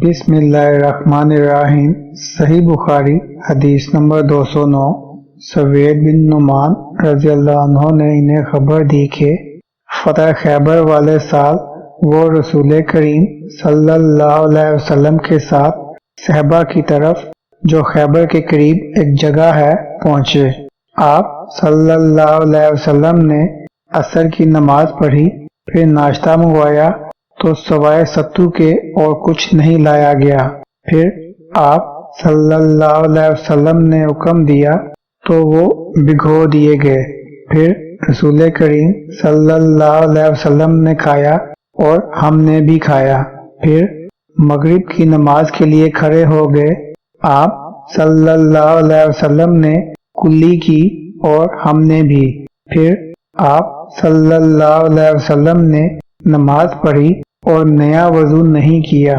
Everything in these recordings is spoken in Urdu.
بسم اللہ الرحمن الرحیم۔ صحیح بخاری حدیث نمبر 209۔ سوید بن نعمان رضی اللہ عنہ نے انہیں خبر دی کہ فتح خیبر والے سال وہ رسول کریم صلی اللہ علیہ وسلم کے ساتھ صحابہ کی طرف جو خیبر کے قریب ایک جگہ ہے پہنچے۔ آپ صلی اللہ علیہ وسلم نے عصر کی نماز پڑھی، پھر ناشتہ منگوایا تو سوائے ستو کے اور کچھ نہیں لایا گیا۔ پھر آپ صلی اللہ علیہ وسلم نے حکم دیا تو وہ بھگو دیے گئے۔ پھر رسول کریم صلی اللہ علیہ وسلم نے کھایا اور ہم نے بھی کھایا۔ پھر مغرب کی نماز کے لیے کھڑے ہو گئے۔ آپ صلی اللہ علیہ وسلم نے کلی کی اور ہم نے بھی۔ پھر آپ صلی اللہ علیہ وسلم نے نماز پڑھی اور نیا وضو نہیں کیا۔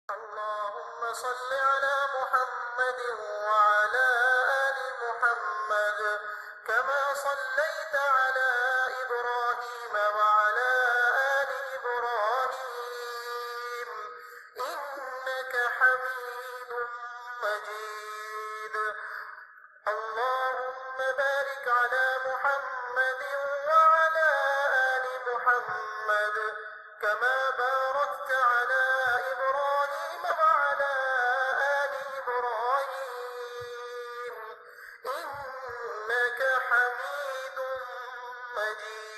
اللهم صل على محمد وعلى آل محمد كما صليت على إبراهيم وعلى آل إبراهيم إنك حميد مجيد اللهم بارك على محمد وعلى آل محمد كما باركت على إبراهيم وعلى آل إبراهيم إنك حميد مجيد